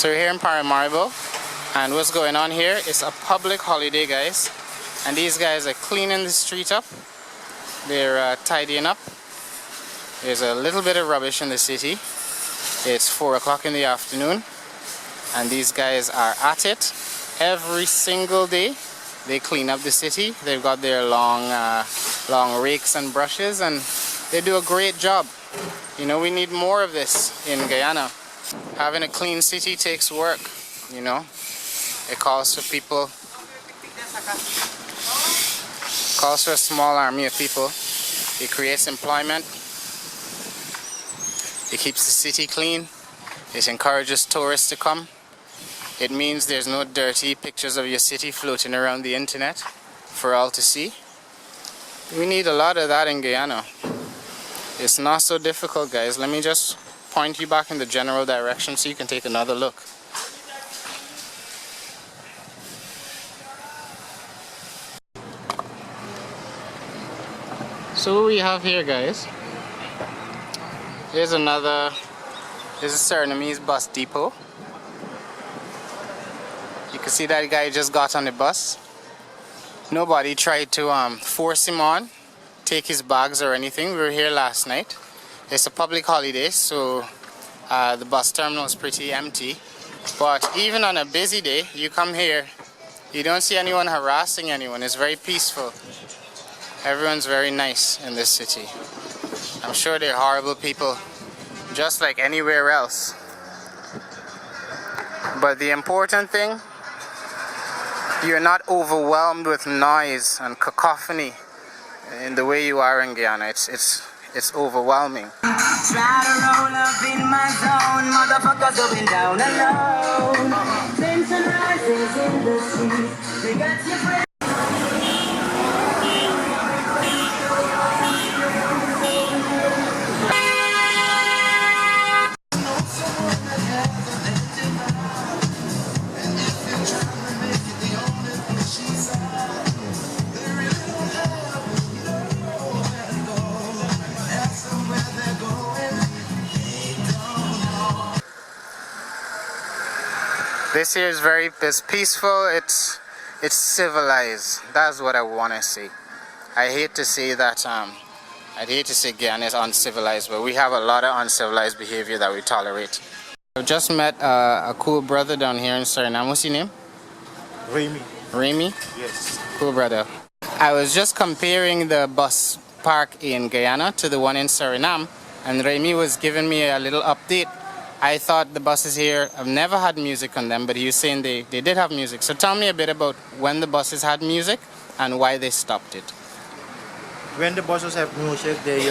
S8: we're here in Paramaribo, and what's going on here is a public holiday, guys. And these guys are cleaning the street up. They're tidying up. There's a little bit of rubbish in the city. It's 4 o'clock in the afternoon, and these guys are at it every single day. They clean up the city. They've got their long rakes and brushes, and they do a great job. You know, we need more of this in Guyana. Having a clean city takes work, you know. It calls for people, calls for a small army of people. It creates employment. It keeps the city clean. It encourages tourists to come. It means there's no dirty pictures of your city floating around the internet for all to see. We need a lot of that in Guyana. It's not so difficult, guys. Let me just point you back in the general direction so you can take another look. So what we have here, guys, here's a Surinamese bus depot. You can see that guy just got on the bus. Nobody tried to force him on, take his bags or anything. We were here last night. It's a public holiday, so the bus terminal is pretty empty. But even on a busy day, you come here, you don't see anyone harassing anyone. It's very peaceful. Everyone's very nice in this city. I'm sure they're horrible people, just like anywhere else. But the important thing, you're not overwhelmed with noise and cacophony in the way you are in Guyana. It's overwhelming.
S10: Try to roll up in my zone, motherfuckers going down alone. Tension rises in the streets. They got your friends.
S8: This here is it's peaceful, it's civilized. That's what I want to say. I hate to say that, I'd hate to say Guyana is uncivilized, but we have a lot of uncivilized behavior that we tolerate. I've just met a cool brother down here in Suriname. What's your name?
S11: Remy.
S8: Remy?
S11: Yes.
S8: Cool brother. I was just comparing the bus park in Guyana to the one in Suriname, and Remy was giving me a little update. I thought the buses here have never had music on them, but he was saying they did have music. So tell me a bit about when the buses had music and why they stopped it.
S11: When the buses have music, they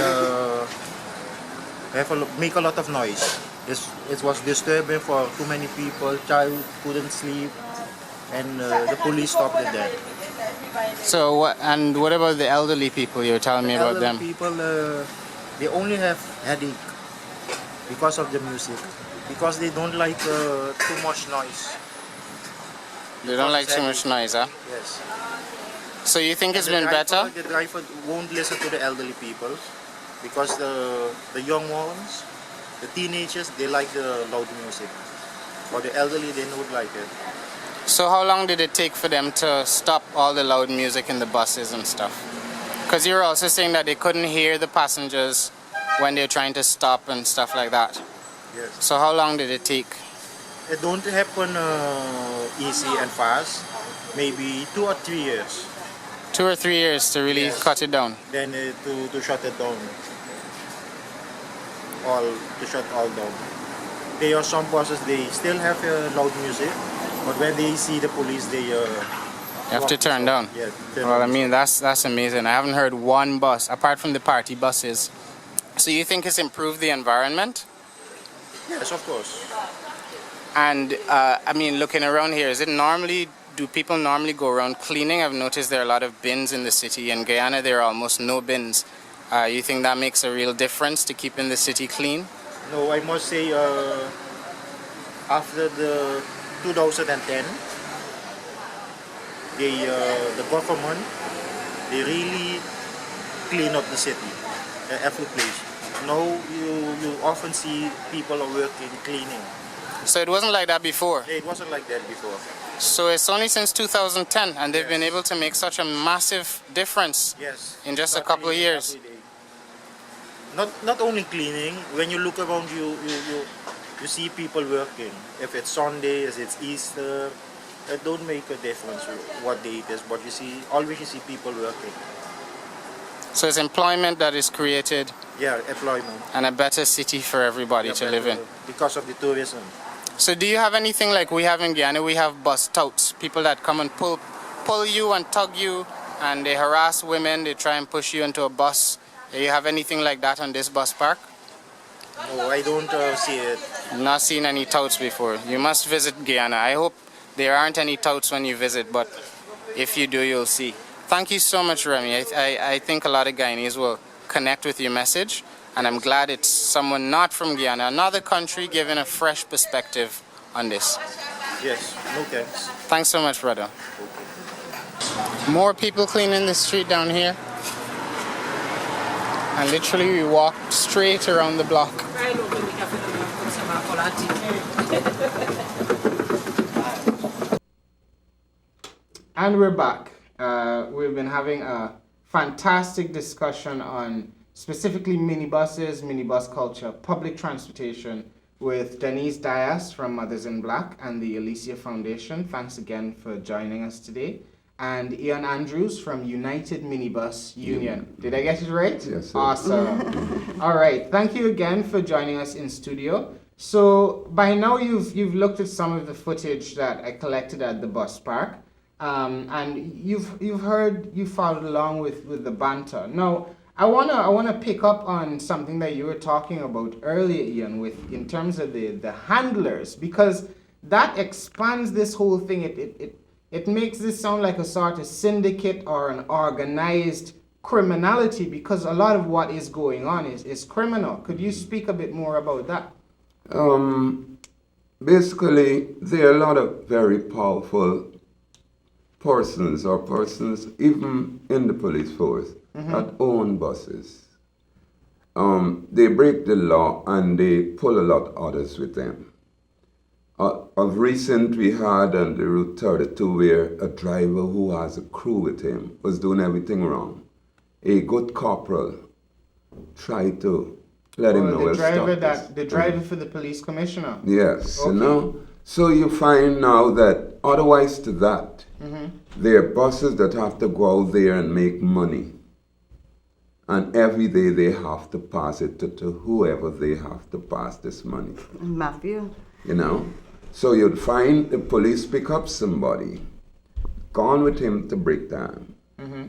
S11: make a lot of noise. It was disturbing for too many people. Child couldn't sleep, and the police stopped it then.
S8: So what about the elderly people you were telling me about them?
S11: Elderly people, they only have headache because of the music, because they don't like too much noise.
S8: They don't like too much noise, huh?
S11: Yes.
S8: So you think it's been better?
S11: The driver won't listen to the elderly people, because the young ones, the teenagers, they like the loud music. But the elderly, they don't like it.
S8: So how long did it take for them to stop all the loud music in the buses and stuff? Because you were also saying that they couldn't hear the passengers when they're trying to stop and stuff like that.
S11: Yes.
S8: So how long did it take?
S11: It don't happen easy and fast. Maybe 2 or 3 years.
S8: 2 or 3 years to really cut it down.
S11: Then to shut it down. To shut all down. There are some buses, they still have loud music, but when they see the police, they
S8: you have to turn down.
S11: Yeah.
S8: Well, I mean, that's amazing. I haven't heard one bus apart from the party buses. So you think it's improved the environment?
S11: Yes, of course.
S8: And I mean, looking around here, do people normally go around cleaning? I've noticed there are a lot of bins in the city. In Guyana, there are almost no bins. You think that makes a real difference to keeping the city clean?
S11: No, I must say, after the 2010, the government, they really clean up the city, every place. Now you often see people are working cleaning.
S8: So it wasn't like that before?
S11: It wasn't like that before.
S8: So it's only since 2010 and they've been able to make such a massive difference in just a couple of years.
S11: Not only cleaning, when you look around you see people working. If it's Sunday, if it's Easter, it don't make a difference what day it is, but always you see people working.
S8: So it's employment that is created.
S11: Yeah, employment.
S8: And a better city for everybody to live in.
S11: Because of the tourism.
S8: So do you have anything like we have in Guyana? We have bus touts, people that come and pull you and tug you, and they harass women, they try and push you into a bus. Do you have anything like that on this bus park?
S11: No, I don't see it.
S8: Not seen any touts before. You must visit Guyana. I hope there aren't any touts when you visit, but if you do, you'll see. Thank you so much, Remy. I think a lot of Guyanese will connect with your message, and I'm glad it's someone not from Guyana, another country, giving a fresh perspective on this.
S11: Yes, no thanks.
S8: Thanks so much, brother. More people cleaning the street down here. And literally we walked straight around the block.
S6: And we're back. We've been having a fantastic discussion on specifically minibuses, minibus culture, public transportation with Denise Dias from Mothers in Black and the Alicia Foundation. Thanks again for joining us today. And Ian Andrews from United Minibus Union. Did I get it right?
S2: Yes, sir.
S6: Awesome. All right. Thank you again for joining us in studio. So by now you've looked at some of the footage that I collected at the bus park, and you followed along with the banter. Now I wanna pick up on something that you were talking about earlier, Ian, in terms of the handlers, because that expands this whole thing. It makes this sound like a sort of syndicate or an organized criminality, because a lot of what is going on is criminal. Could you speak a bit more about that?
S2: Basically, there are a lot of very powerful persons even in the police force that own buses. They break the law and they pull a lot of others with them. Of recent, we had on the Route 32 where a driver who has a crew with him was doing everything wrong. A good corporal tried to let him know.
S6: The driver for the police commissioner.
S2: Yes,
S6: okay.
S2: You know. So you find now that otherwise to that, there are buses that have to go out there and make money. And every day they have to pass it to whoever they have to pass this money.
S4: Mafia.
S2: You know? So you'd find the police pick up somebody, gone with him to break down.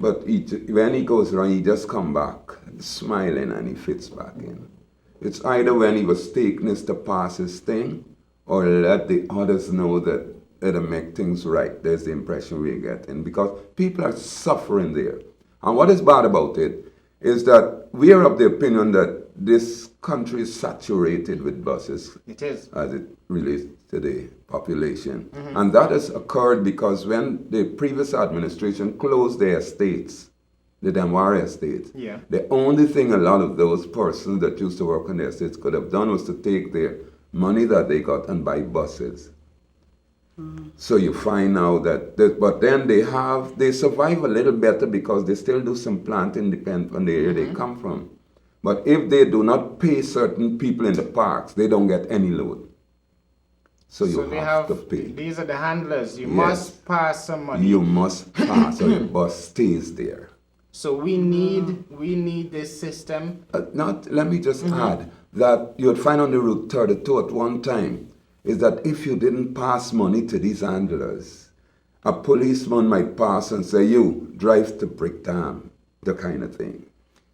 S2: But when he goes around, he just come back smiling and he fits back in. It's either when he was taking this to pass his thing, or let the others know that it'll make things right. There's the impression we're getting, because people are suffering there. And what is bad about it is that we are of the opinion that this country is saturated with buses.
S6: It is.
S2: As it relates to the population. And that has occurred because when the previous administration closed their estates, the Demwari estates, the only thing a lot of those persons that used to work on their estates could have done was to take their money that they got and buy buses. So you find now that, but then they survive a little better because they still do some planting depending on the area they come from. But if they do not pay certain people in the parks, they don't get any load. So you have to pay.
S6: These are the handlers. You must pass some money.
S2: You must pass, or the bus stays there.
S6: So we need this system.
S2: Let me just add that you'd find on the Route 32 at one time is that if you didn't pass money to these handlers, a policeman might pass and say, "You drive to Bricktown," the kind of thing.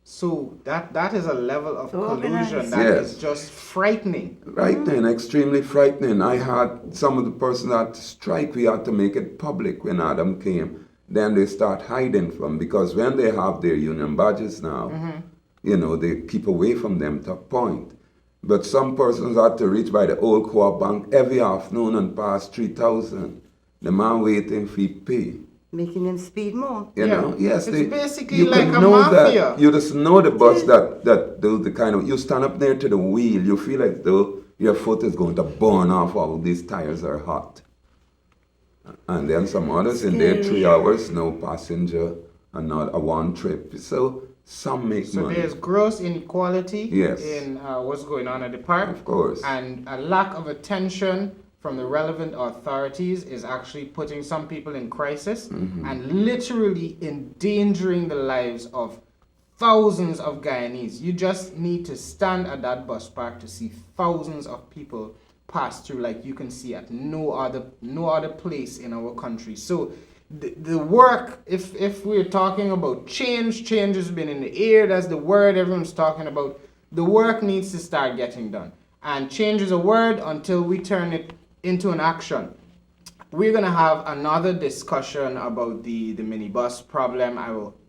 S6: So that is a level of collusion that is just frightening.
S2: Frightening, extremely frightening. I had some of the persons that strike, we had to make it public when Adam came. Then they start hiding from, because when they have their union badges now, you know, they keep away from them to a point. But some persons had to reach by the old co-op bank every afternoon and pass 3,000. The man waiting for pay.
S4: Making them speed more.
S2: You know, yes,
S6: it's basically
S2: you
S6: like
S2: can
S6: a
S2: know
S6: mafia.
S2: that. You just know the bus that does the kind of, you stand up there to the wheel, you feel like though your foot is going to burn off, all these tires are hot. And then some others in there 3 hours, no passenger, and not a one trip. So some make
S6: So
S2: money.
S6: there's gross inequality
S2: Yes.
S6: in what's going on at the park.
S2: Of course.
S6: And a lack of attention from the relevant authorities is actually putting some people in crisis and literally endangering the lives of thousands of Guyanese. You just need to stand at that bus park to see thousands of people pass through like you can see at no other place in our country. So the work, if we're talking about change has been in the air. That's the word everyone's talking about. The work needs to start getting done. And change is a word until we turn it into an action. We're gonna have another discussion about the minibus problem.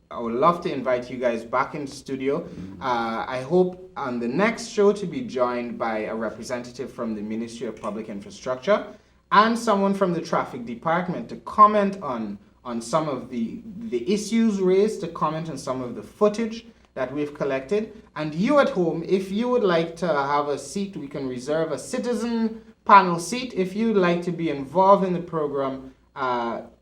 S6: I would love to invite you guys back in the studio. I hope on the next show to be joined by a representative from the Ministry of Public Infrastructure and someone from the traffic department to comment on some of the issues raised, to comment on some of the footage that we've collected. And you at home, if you would like to have a seat, we can reserve a citizen panel seat. If you'd like to be involved in the program,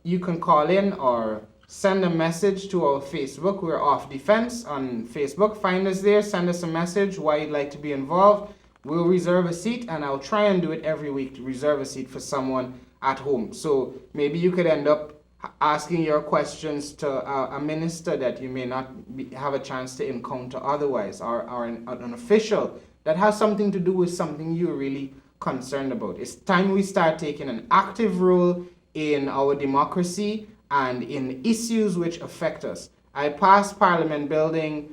S6: you can call in or send a message to our Facebook. We're Off Defense on Facebook. Find us there, send us a message why you'd like to be involved. We'll reserve a seat, and I'll try and do it every week to reserve a seat for someone at home. So maybe you could end up asking your questions to a minister that you may not have a chance to encounter otherwise, or an official that has something to do with something you're really concerned about. It's time we start taking an active role in our democracy and in issues which affect us. I passed Parliament building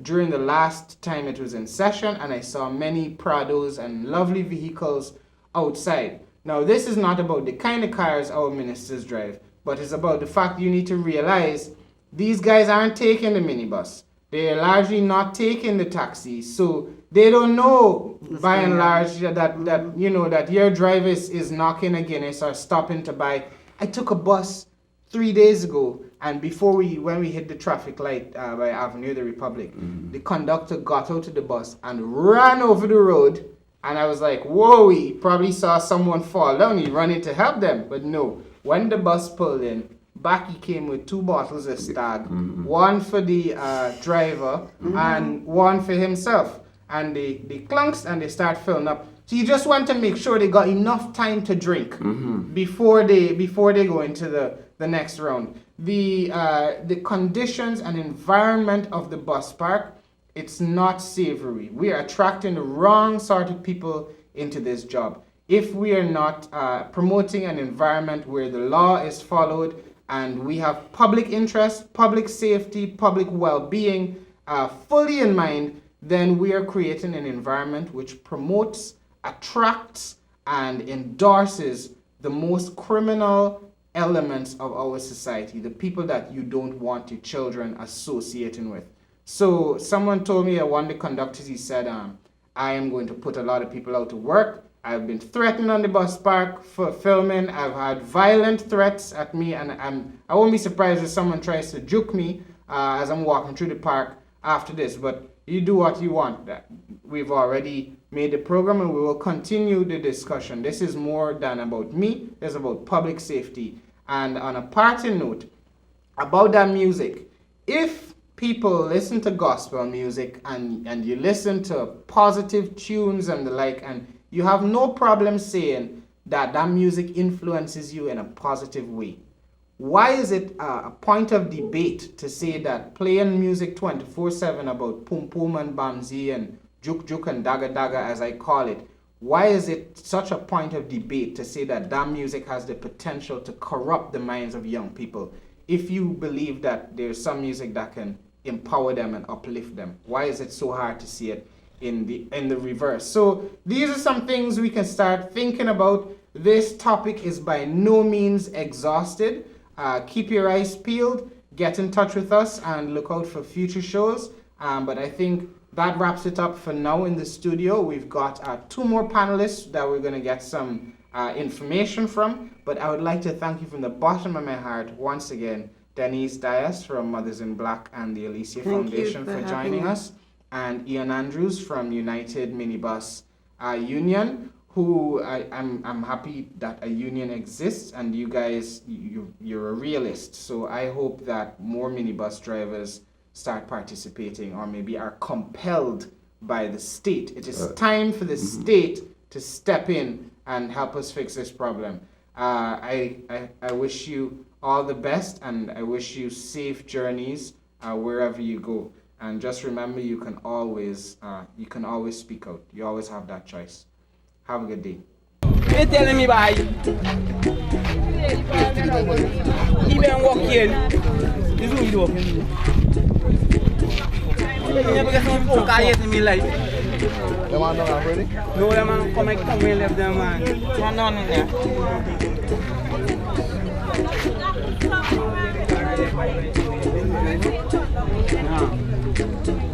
S6: during the last time it was in session, and I saw many Prados and lovely vehicles outside. Now, this is not about the kind of cars our ministers drive, but it's about the fact you need to realize these guys aren't taking the minibus. They're largely not taking the taxi, so they don't know, by and large, that your driver is knocking a Guinness or stopping to buy. I took a bus 3 days ago, and when we hit the traffic light by Avenue of the Republic, the conductor got out of the bus and ran over the road, and I was like, whoa, he probably saw someone fall down, he ran in to help them. But no, when the bus pulled in, back he came with 2 bottles of Stag, one for the driver and one for himself. And they clunks and they start filling up. So you just want to make sure they got enough time to drink before they go into the next round. The conditions and environment of the bus park, it's not savory. We are attracting the wrong sort of people into this job. If we are not promoting an environment where the law is followed and we have public interest, public safety, public well-being fully in mind, then we are creating an environment which promotes, attracts, and endorses the most criminal elements of our society, the people that you don't want your children associating with. So someone told me, one of the conductors, he said, I am going to put a lot of people out to work. I've been threatened on the bus park for filming. I've had violent threats at me, and I won't be surprised if someone tries to juke me as I'm walking through the park after this. But you do what you want. We've already made the program, and we will continue the discussion. This is more than about me. It's about public safety. And on a parting note, about that music, if people listen to gospel music and you listen to positive tunes and the like, and you have no problem saying that music influences you in a positive way, why is it a point of debate to say that playing music 24/7 about pum pum and bamzi and juk juk and daga daga, as I call it, why is it such a point of debate to say that music has the potential to corrupt the minds of young people? If you believe that there's some music that can empower them and uplift them, why is it so hard to see it in the reverse? So these are some things we can start thinking about. This topic is by no means exhausted. Keep your eyes peeled, get in touch with us, and look out for future shows. But I think that wraps it up for now in the studio. We've got 2 more panelists that we're going to get some information from, but I would like to thank you from the bottom of my heart once again, Denise Dias from Mothers in Black and the Alicia Foundation for joining us, and Ian Andrews from United Minibus Union, who I'm happy that a union exists, and you guys, you're a realist, so I hope that more minibus drivers start participating, or maybe are compelled by the state. It is time for the state to step in and help us fix this problem. I wish you all the best, and I wish you safe journeys wherever you go. And just remember, you can always speak out. You always have that choice. Have a good day.
S7: You're telling me by even walking. This is what you never get some phone call yet in my life.
S5: The man don't have ready?
S7: No, the man come and left them, man. Man, none in there. No.